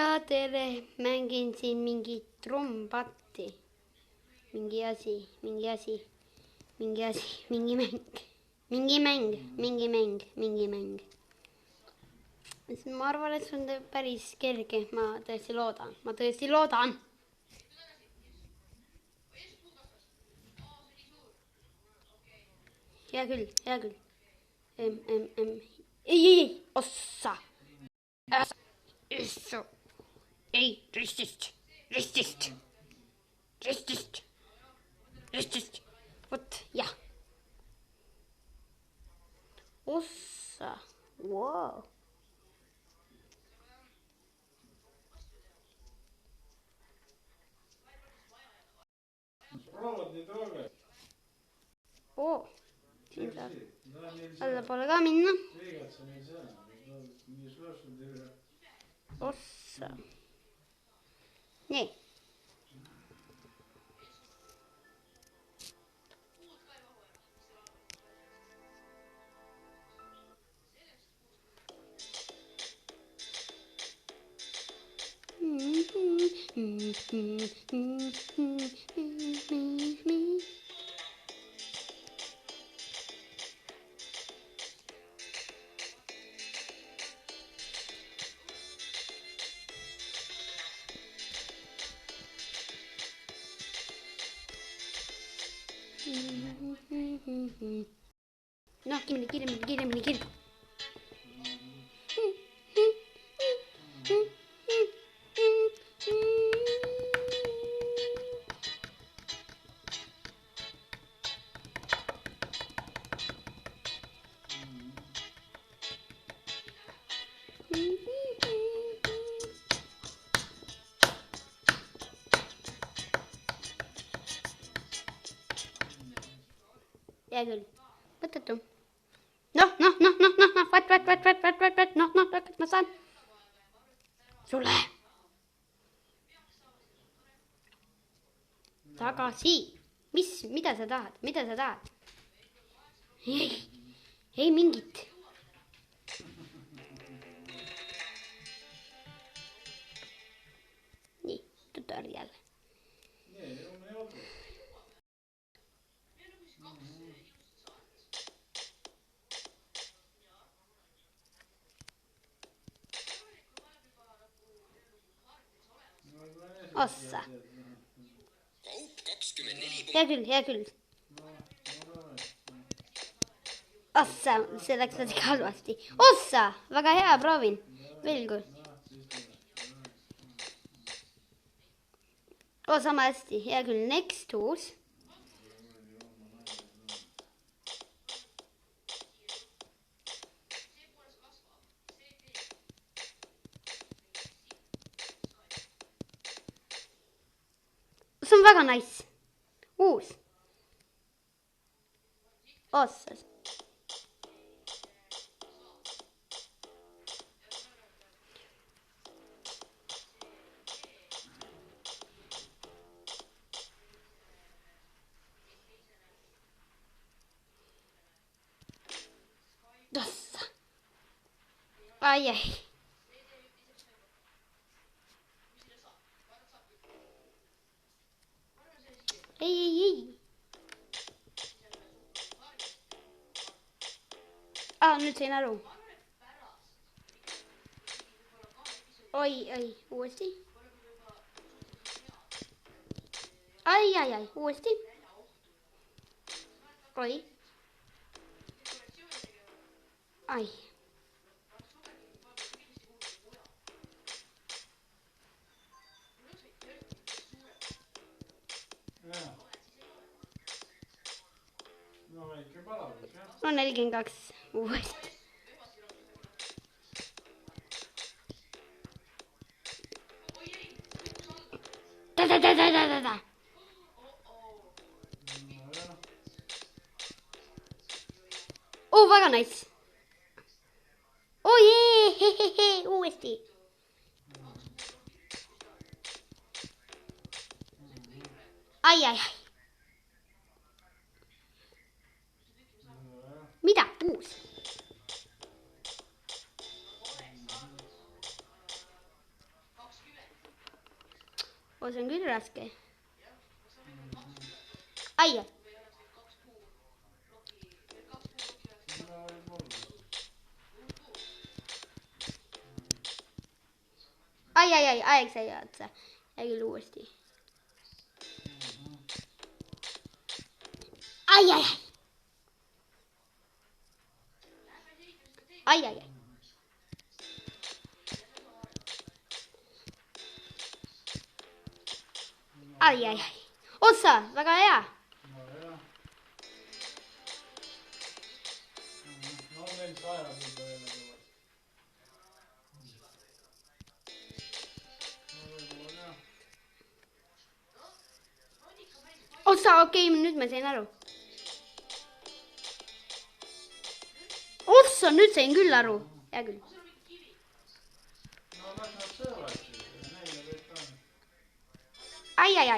ja tere, mängin siin mingit trumpatti. Mingi mäng. Ma arvan, et see on päris kerge, ma tõesti loodan. Hea küll. Ei, ossa. Ei, ristist. Vot, jah. Ossa, wow. Oo, siin saab allapoole ka minna. Ossa. Nii. Noh, kiiremini. Hea küll. Võtatu. Noh, vaat, ma saan. Sulle. Tagasi. Mida sa tahad? Ei mingit. Nii, tutorial. Ossa. Hea küll. Ossa, see läks natuke halvasti. Ossa, väga hea, proovin. Veel kord. Sama hästi, hea küll. Next uus. See on väga nice. Uus. Ossas. Ossa. Ai. Ei. Nüüd sain aru. Oi, uuesti. Ai, uuesti. Oi. Ai. No 42 uuesti. Da. Oh, väga nice. Oh jee, uuesti. Ai. Mida? Uus. See on küll raske. Ai. Ai, aeg sai otsa. Ja küll uuesti. Ai. Ai. Otsa, väga hea. No meil sajab juba jälle kõvasti. Otsa, okei, nüüd ma sain aru. Otsa, nüüd sain küll aru. Hea küll. No las nad söövad siis. Neile kõik on. Ai. Hea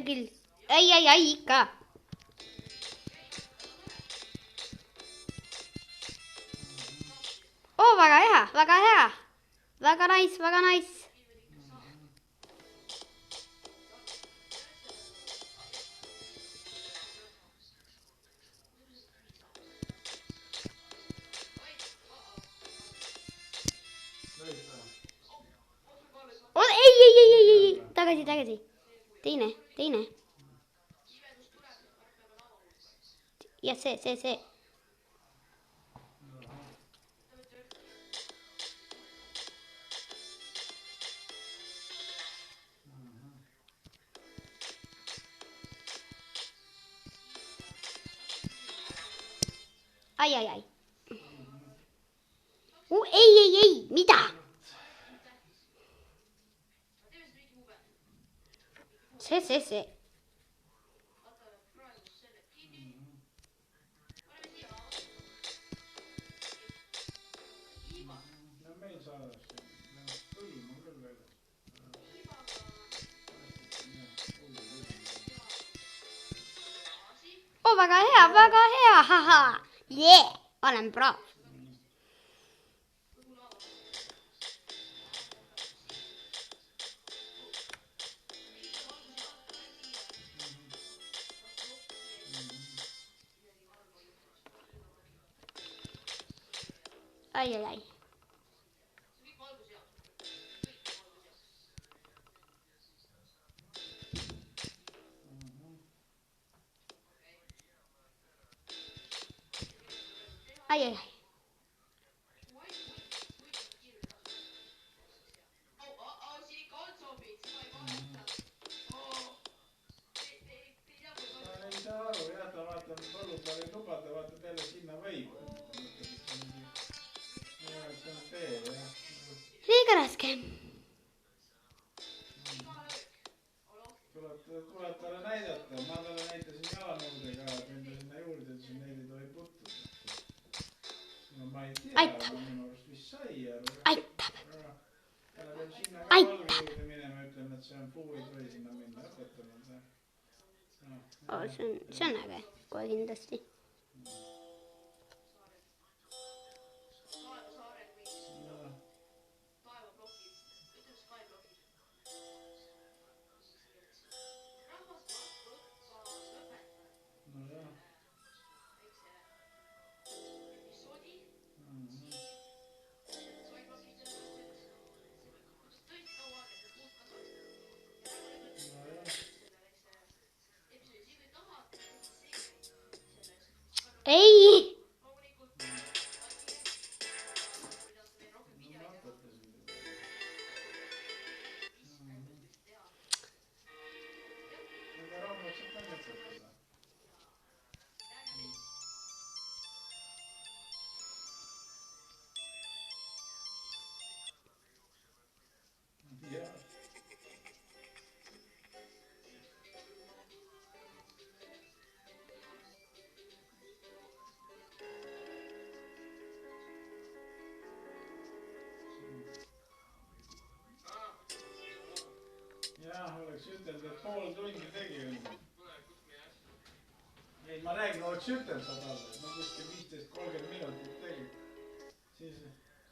küll. Ai, ikka. Väga hea. Väga nice. Ei. Tagasi. Teine. Ja see. Ai. Ei. Mida? See. Meil saadab siin. Põlm on küll väljas. Väga hea. Haha. Olen brav. Ai. Ei saa aru, jah, ta vaatab põllu peal ei lubada, vaatab jälle sinna võib. See on tee, jah. Liiga raske. Tuleb talle näidata. Ma talle näitasin jalanõudega, penda sinna juurde, et siin neid ei tohi puttuda. No ma ei tea, aga minu arust vist sai. Aitab. Jälle peab sinna ka valge juurde minema, ütlen, et see on puu, ei tohi sinna minna. Õpetame see. See on äge, kohe kindlasti. Ei! oleks ütelnud, et pool tundi tegi õnne. Ei, ma räägin, oleks ütelnud sa talle, no kuskil 15-30 minutit tegi.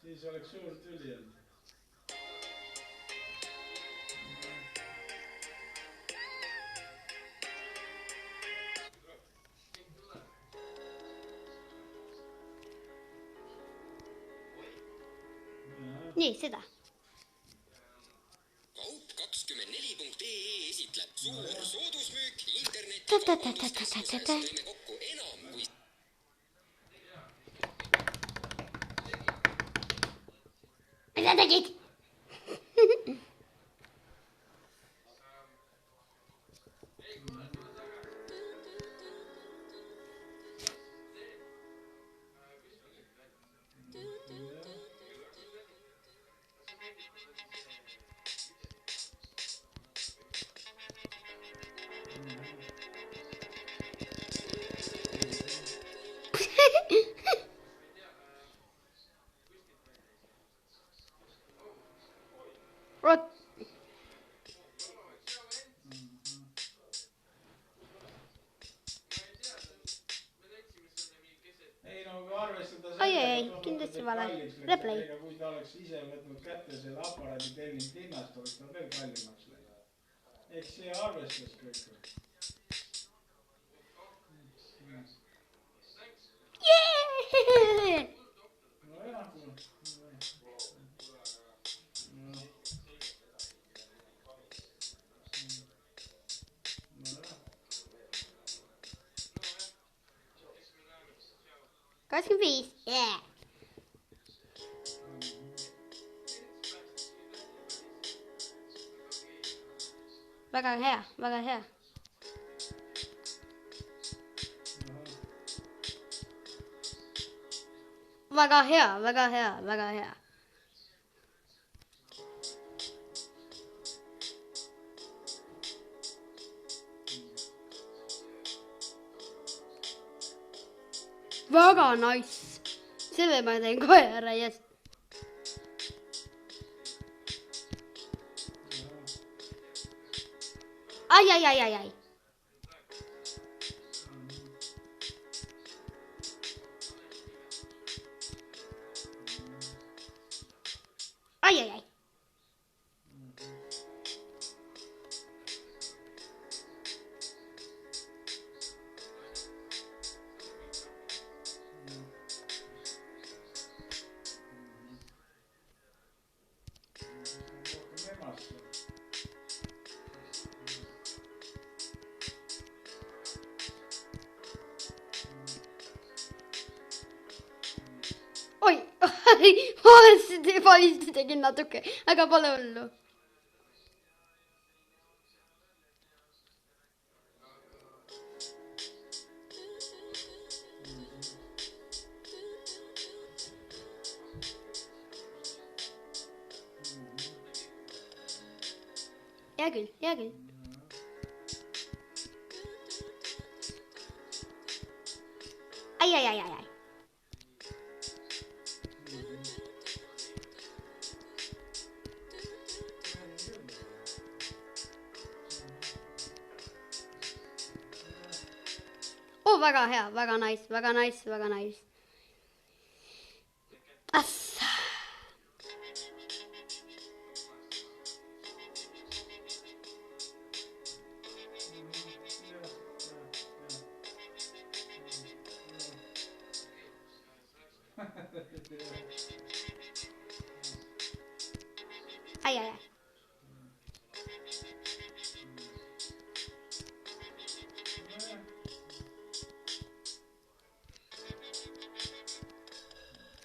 Siis oleks suur tüli olnud. Nii, seda. Kaup24.ee esitleb suur soodusmüük internetis. Teeme kokku enam kui... Mida tegid? Ai, kindlasti vale. Replay. Kui ta oleks ise võtnud kätte selle aparaadi tellinud hinnast, oleks ta veel kallimaks läinud. Eks see arvestas kõik. Jee! Nojah. Kaskin 5. Yeah. Väga hea, väga hea. Väga hea, väga hea, väga hea. Väga nice. Selle ma teen kohe ära jäst. Ai. Oi, valesti tegin natuke, aga pole hullu. Hea küll, hea küll. Ai. Oh, väga hea, väga nice, väga nice, väga nice. Assa. Ai.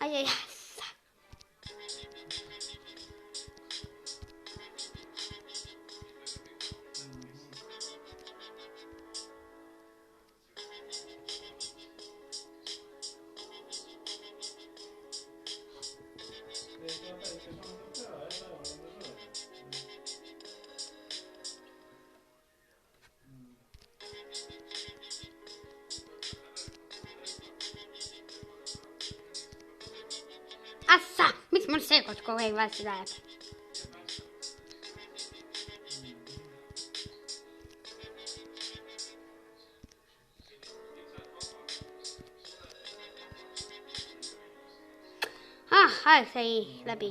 Ai. Assa, miks mul seekord kogu aeg valesti läheb? Aeg sai läbi.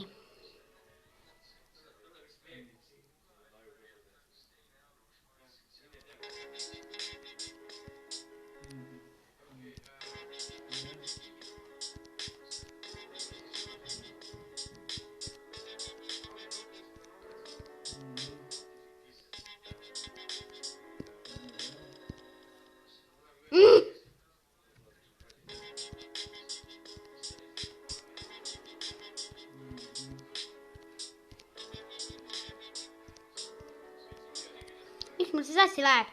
Miks mul see sassi läheb?